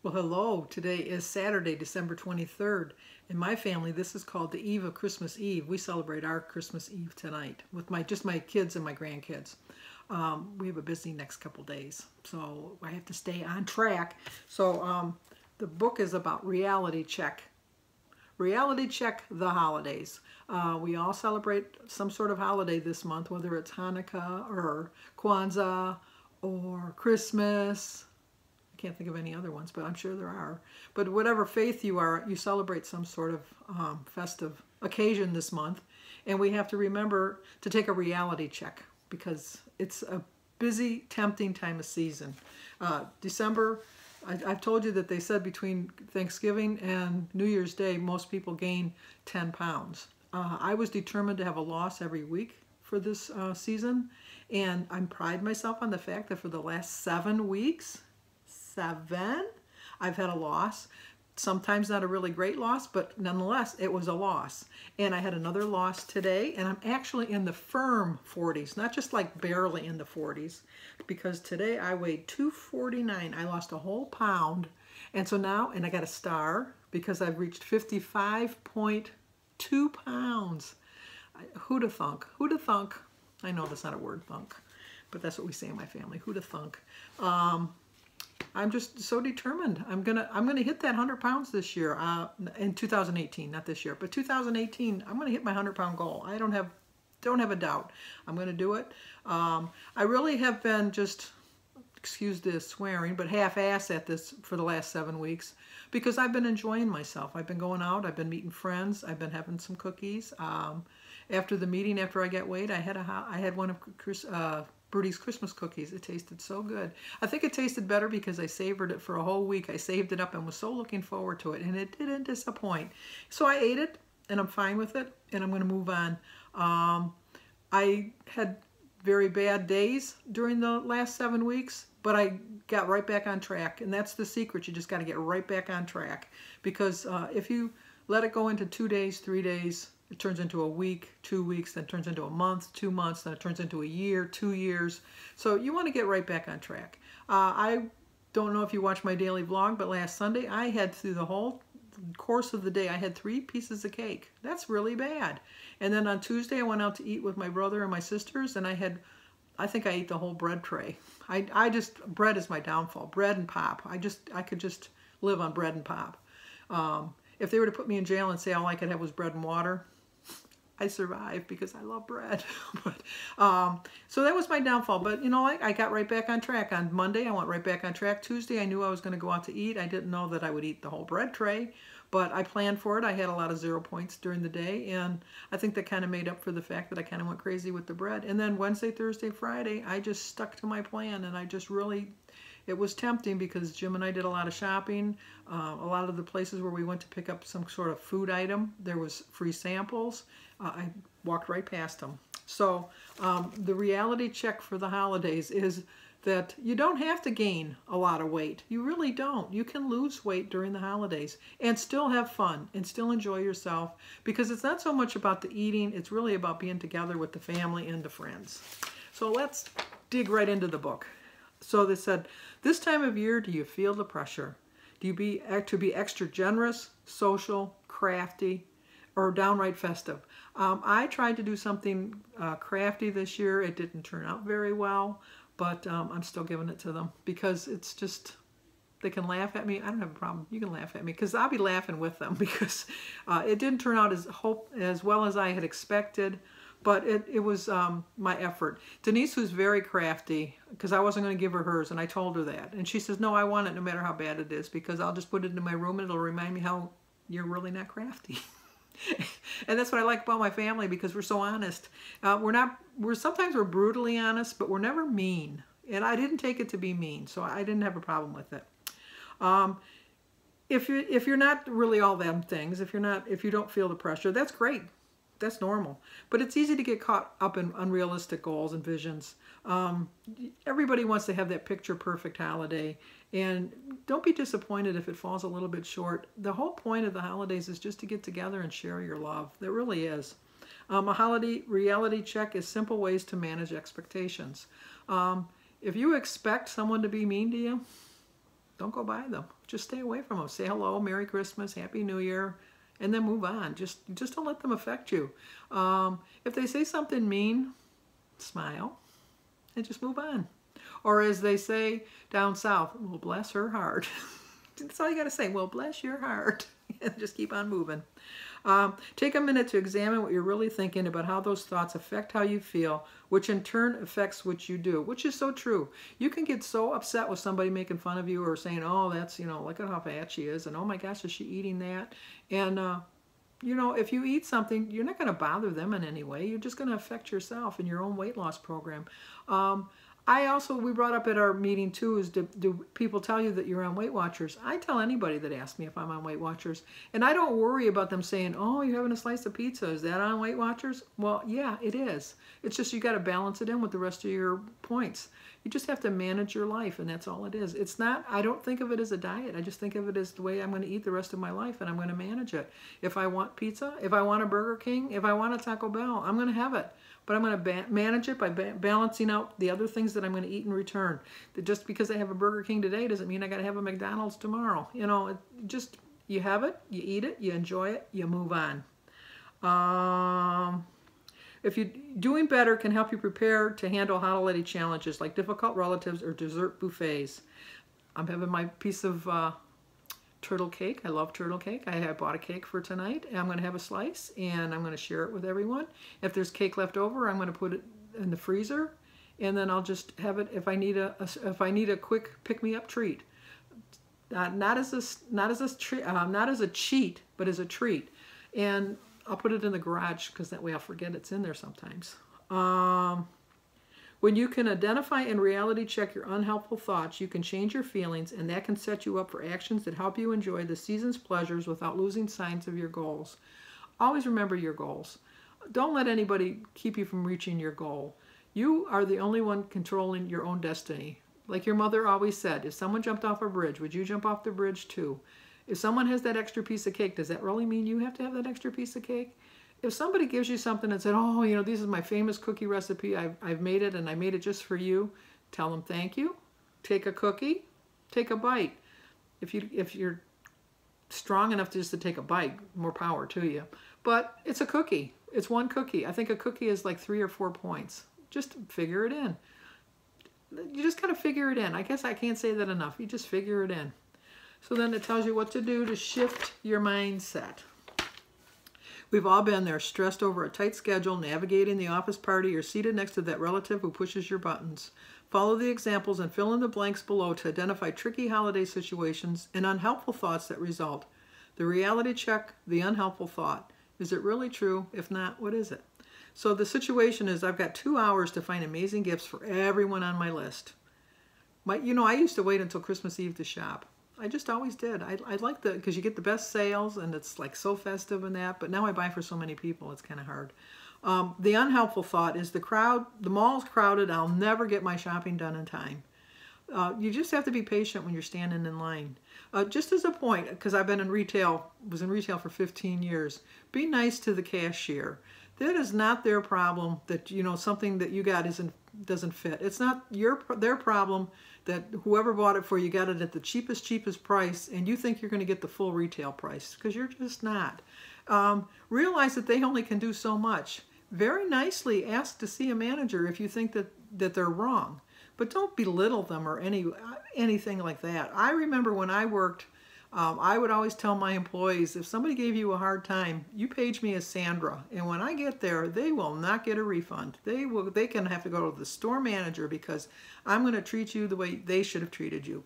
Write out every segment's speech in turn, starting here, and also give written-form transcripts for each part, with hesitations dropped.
Well, hello. Today is Saturday, December 23rd. In my family, this is called the Eve of Christmas Eve. We celebrate our Christmas Eve tonight with just my kids and my grandkids. We have a busy next couple days, so I have to stay on track. So the book is about reality check. Reality check the holidays. We all celebrate some sort of holiday this month, whether it's Hanukkah or Kwanzaa or Christmas. Can't think of any other ones, but I'm sure there are. But whatever faith you are, you celebrate some sort of festive occasion this month. And we have to remember to take a reality check because it's a busy, tempting time of season. December, I've told you that they said between Thanksgiving and New Year's Day, most people gain 10 pounds. I was determined to have a loss every week for this season. And I pride myself on the fact that for the last 7 weeks, I've had a loss. Sometimes not a really great loss, but nonetheless, it was a loss. And I had another loss today, and I'm actually in the firm 40s, not just like barely in the 40s, because today I weighed 249. I lost a whole pound. And so now, and I got a star because I've reached 55.2 pounds. Who'da thunk? Who'da thunk? I know that's not a word, thunk, but that's what we say in my family. Who'da thunk? I'm just so determined. I'm gonna hit that 100 pounds this year in 2018, not this year, but 2018. I'm gonna hit my 100-pound goal. I don't have a doubt. I'm gonna do it. I really have been just, excuse the swearing, but half-ass at this for the last 7 weeks because I've been enjoying myself. I've been going out. I've been meeting friends. I've been having some cookies. After the meeting, after I got weighed, I had one of Birdie's Christmas cookies. It tasted so good. I think it tasted better because I savored it for a whole week. I saved it up and was so looking forward to it, and it didn't disappoint. So I ate it, and I'm fine with it, and I'm going to move on. I had very bad days during the last 7 weeks, but I got right back on track, and that's the secret. You just got to get right back on track because if you let it go into 2 days, 3 days, it turns into a week, 2 weeks, then it turns into a month, 2 months, then it turns into a year, 2 years. So you want to get right back on track. I don't know if you watch my daily vlog, but last Sunday I had through the whole course of the day, I had 3 pieces of cake. That's really bad. And then on Tuesday I went out to eat with my brother and my sisters, and I think I ate the whole bread tray. Bread is my downfall. Bread and pop. I could just live on bread and pop. If they were to put me in jail and say all I could have was bread and water, I survived because I love bread. So that was my downfall. But you know, I got right back on track. On Monday, I went right back on track. Tuesday, I knew I was going to go out to eat. I didn't know that I would eat the whole bread tray, but I planned for it. I had a lot of 0 points during the day, and I think that kind of made up for the fact that I kind of went crazy with the bread. And then Wednesday, Thursday, Friday, I just stuck to my plan, and I just really... It was tempting because Jim and I did a lot of shopping. A lot of the places where we went to pick up some sort of food item, there was free samples. I walked right past them. So the reality check for the holidays is that you don't have to gain a lot of weight. You really don't. You can lose weight during the holidays and still have fun and still enjoy yourself because it's not so much about the eating, it's really about being together with the family and the friends. So let's dig right into the book. So they said, this time of year, do you feel the pressure? Do you be extra generous, social, crafty, or downright festive? I tried to do something crafty this year. It didn't turn out very well, but I'm still giving it to them because it's just, they can laugh at me. I don't have a problem. You can laugh at me because I'll be laughing with them because it didn't turn out as well as I had expected. But it was my effort. Denise was very crafty because I wasn't going to give her hers, and I told her that. And she says, no, I want it no matter how bad it is because I'll just put it in my room and it'll remind me how you're really not crafty. And that's what I like about my family because we're so honest. Sometimes we're brutally honest, but we're never mean. And I didn't take it to be mean, so I didn't have a problem with it. If you're not really all them things, if you don't feel the pressure, that's great. That's normal. But it's easy to get caught up in unrealistic goals and visions. Everybody wants to have that picture-perfect holiday. And don't be disappointed if it falls a little bit short. The whole point of the holidays is just to get together and share your love. There really is. A holiday reality check is simple ways to manage expectations. If you expect someone to be mean to you, Don't go by them. Just stay away from them. Say hello, Merry Christmas, Happy New Year, and then move on. Just don't let them affect you. If they say something mean, smile and just move on. Or as they say down south, well, bless her heart. That's all you got to say. Well, bless your heart. And just keep on moving. Take a minute to examine what you're really thinking about how those thoughts affect how you feel, which in turn affects what you do, which is so true. You can get so upset with somebody making fun of you or saying, oh, that's, look at how fat she is, and oh my gosh, is she eating that? And, if you eat something, you're not going to bother them in any way. You're just going to affect yourself in your own weight loss program. We brought up at our meeting too, is do people tell you that you're on Weight Watchers? I tell anybody that asks me if I'm on Weight Watchers. And I don't worry about them saying, oh, you're having a slice of pizza. Is that on Weight Watchers? Well, yeah, it is. It's just you got to balance it in with the rest of your points. You just have to manage your life, and that's all it is. It's not, I don't think of it as a diet. I just think of it as the way I'm going to eat the rest of my life, and I'm going to manage it. If I want pizza, if I want a Burger King, if I want a Taco Bell, I'm going to have it. But I'm going to manage it by balancing out the other things that I'm going to eat in return. That just because I have a Burger King today doesn't mean I got to have a McDonald's tomorrow. You have it, you eat it, you enjoy it, you move on. If you're doing better can help you prepare to handle holiday challenges like difficult relatives or dessert buffets. I'm having my piece of turtle cake. I love turtle cake. I bought a cake for tonight, and I'm going to have a slice, and I'm going to share it with everyone. If there's cake left over, I'm going to put it in the freezer, and then I'll just have it if I need a quick pick-me-up treat. Not as a cheat, but as a treat. And I'll put it in the garage because that way I'll forget it's in there sometimes. When you can identify and reality check your unhelpful thoughts, you can change your feelings, and that can set you up for actions that help you enjoy the season's pleasures without losing sight of your goals. Always remember your goals. Don't let anybody keep you from reaching your goal. You are the only one controlling your own destiny. Like your mother always said, if someone jumped off a bridge, would you jump off the bridge too? If someone has that extra piece of cake, does that really mean you have to have that extra piece of cake? If somebody gives you something and said, oh, this is my famous cookie recipe, I've made it and I made it just for you, tell them thank you, take a cookie, take a bite. If you're strong enough just to take a bite, more power to you. But it's a cookie. It's one cookie. I think a cookie is like 3 or 4 points. Just figure it in. You just got to figure it in. I guess I can't say that enough. You just figure it in. So then it tells you what to do to shift your mindset. We've all been there, stressed over a tight schedule, navigating the office party, or seated next to that relative who pushes your buttons. Follow the examples and fill in the blanks below to identify tricky holiday situations and unhelpful thoughts that result. The reality check, the unhelpful thought. Is it really true? If not, what is it? So the situation is I've got 2 hours to find amazing gifts for everyone on my list. I used to wait until Christmas Eve to shop. I just always did. I like because you get the best sales and it's like so festive and that, but now I buy for so many people, it's kind of hard. The unhelpful thought is the mall's crowded, I'll never get my shopping done in time. You just have to be patient when you're standing in line. Just as a point, because I've been was in retail for 15 years, be nice to the cashier. That is not their problem that, something that you got doesn't fit. It's not their problem that whoever bought it for you got it at the cheapest price, and you think you're going to get the full retail price, because you're just not. Realize that they only can do so much. Very nicely ask to see a manager if you think that they're wrong, but don't belittle them or anything like that. I remember when I worked, I would always tell my employees, if somebody gave you a hard time, you page me as Sandra, and when I get there, they will not get a refund. They can have to go to the store manager because I'm going to treat you the way they should have treated you.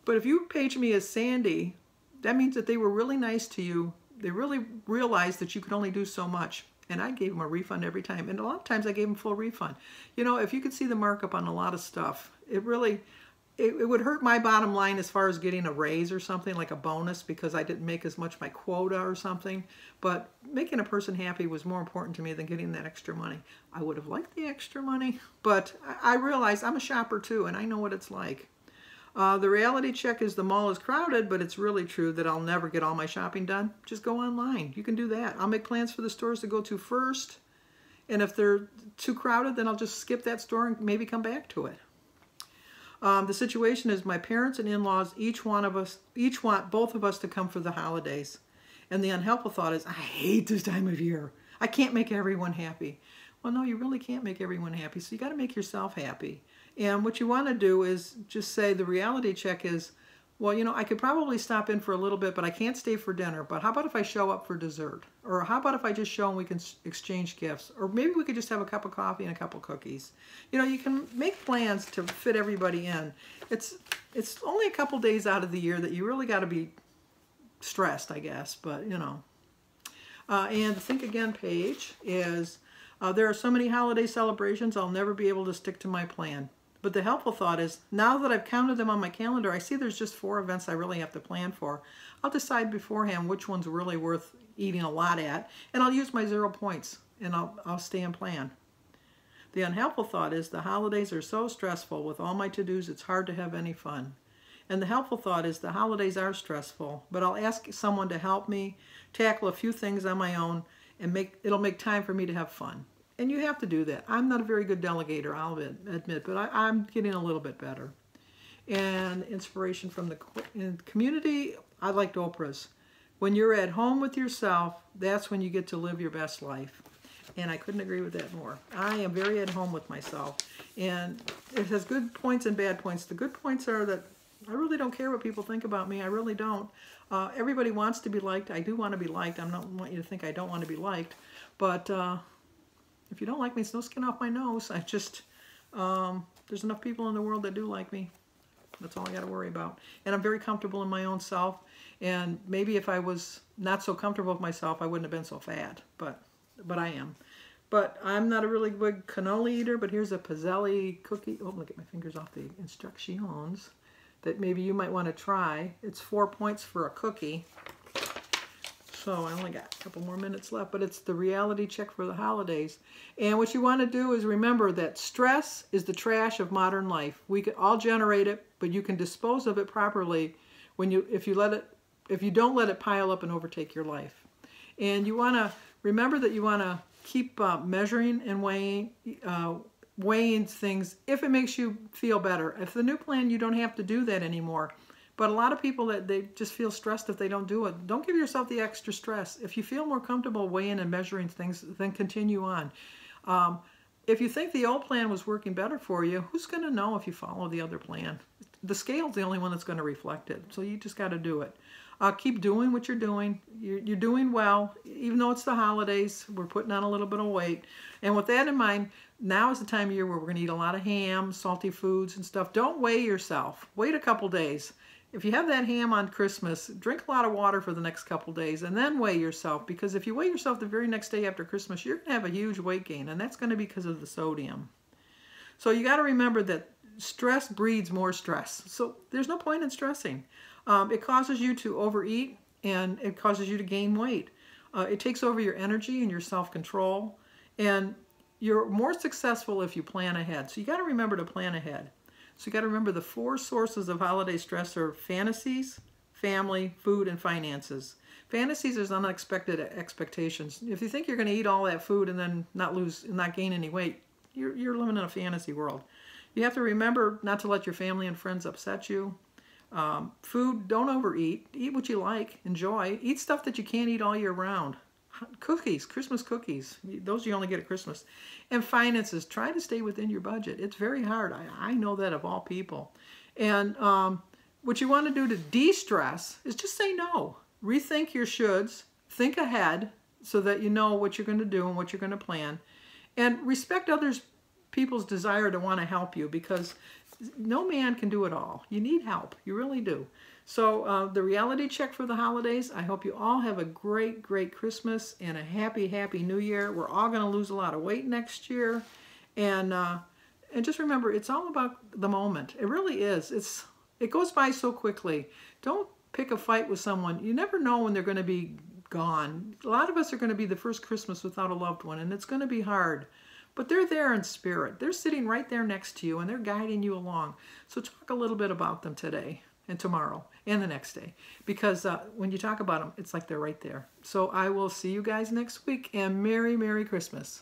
But if you page me as Sandy, that means that they were really nice to you. They really realized that you could only do so much. And I gave them a refund every time. And a lot of times I gave them full refund. If you could see the markup on a lot of stuff, it would hurt my bottom line as far as getting a raise or something, like a bonus, because I didn't make as much my quota or something. But making a person happy was more important to me than getting that extra money. I would have liked the extra money, but I realized I'm a shopper too, and I know what it's like. The reality check is the mall is crowded, but it's really true that I'll never get all my shopping done. Just go online. You can do that. I'll make plans for the stores to go to first, and if they're too crowded, then I'll just skip that store and maybe come back to it. The situation is my parents and in-laws each want both of us to come for the holidays. And the unhelpful thought is, I hate this time of year. I can't make everyone happy. Well, no, you really can't make everyone happy. So you got to make yourself happy. And what you want to do is just say the reality check is, well, you know, I could probably stop in for a little bit, but I can't stay for dinner. But how about if I show up for dessert? Or how about if I just show and we can exchange gifts? Or maybe we could just have a cup of coffee and a couple cookies. You know, you can make plans to fit everybody in. It's only a couple days out of the year that you really got to be stressed, I guess. But, you know. And the Think Again page is, there are so many holiday celebrations, I'll never be able to stick to my plan. But the helpful thought is, now that I've counted them on my calendar, I see there's just 4 events I really have to plan for. I'll decide beforehand which one's really worth eating a lot at, and I'll use my 0 points, and I'll stay and plan. The unhelpful thought is, the holidays are so stressful. With all my to-dos, it's hard to have any fun. And the helpful thought is, the holidays are stressful, but I'll ask someone to help me tackle a few things on my own, and it'll make time for me to have fun. And you have to do that. I'm not a very good delegator, I'll admit, but I'm getting a little bit better. And inspiration from the community, I liked Oprah's. When you're at home with yourself, that's when you get to live your best life. And I couldn't agree with that more. I am very at home with myself. And it has good points and bad points. The good points are that I really don't care what people think about me. I really don't. Everybody wants to be liked. I do want to be liked. I don't want you to think I don't want to be liked. But if you don't like me, it's no skin off my nose. I just, there's enough people in the world that do like me. That's all I got to worry about. And I'm very comfortable in my own self. And maybe if I was not so comfortable with myself, I wouldn't have been so fat. But I am. But I'm not a really big cannoli eater. But here's a Pizzelli cookie. Oh, look at my fingers off the instructions that maybe you might want to try. It's 4 points for a cookie. So I only got a couple more minutes left, but it's the reality check for the holidays. And what you want to do is remember that stress is the trash of modern life. We can all generate it, but you can dispose of it properly if you don't let it pile up and overtake your life. And you want to remember that you want to keep measuring and weighing things if it makes you feel better. If the new plan, you don't have to do that anymore. But a lot of people, they just feel stressed if they don't do it. Don't give yourself the extra stress. If you feel more comfortable weighing and measuring things, then continue on. If you think the old plan was working better for you, who's going to know if you follow the other plan? The scale's the only one that's going to reflect it. So you just got to do it. Keep doing what you're doing. You're doing well. Even though it's the holidays, we're putting on a little bit of weight. And with that in mind, now is the time of year where we're going to eat a lot of ham, salty foods and stuff. Don't weigh yourself. Wait a couple days. If you have that ham on Christmas, drink a lot of water for the next couple days and then weigh yourself, because if you weigh yourself the very next day after Christmas, you're going to have a huge weight gain, and that's going to be because of the sodium. So you got to remember that stress breeds more stress. So there's no point in stressing. It causes you to overeat, and it causes you to gain weight. It takes over your energy and your self-control, and you're more successful if you plan ahead. So you got to remember to plan ahead. So you got to remember the 4 sources of holiday stress are fantasies, family, food, and finances. Fantasies is unexpected expectations. If you think you're going to eat all that food and then not gain any weight, you're living in a fantasy world. You have to remember not to let your family and friends upset you. Food, don't overeat. Eat what you like. Enjoy. Eat stuff that you can't eat all year round. Cookies, Christmas cookies. Those you only get at Christmas. And finances, try to stay within your budget. It's very hard. I know that of all people. And what you want to do to de-stress is just say no. Rethink your shoulds. Think ahead so that you know what you're going to do and what you're going to plan. And respect people's desire to want to help you, because no man can do it all. You need help. You really do. So the reality check for the holidays, I hope you all have a great, great Christmas and a happy, happy New Year. We're all going to lose a lot of weight next year. And just remember, it's all about the moment. It really is. It goes by so quickly. Don't pick a fight with someone. You never know when they're going to be gone. A lot of us are going to be the first Christmas without a loved one, and it's going to be hard. But they're there in spirit. They're sitting right there next to you, and they're guiding you along. So talk a little bit about them today and tomorrow and the next day. Because when you talk about them, it's like they're right there. So I will see you guys next week, and Merry, Merry Christmas.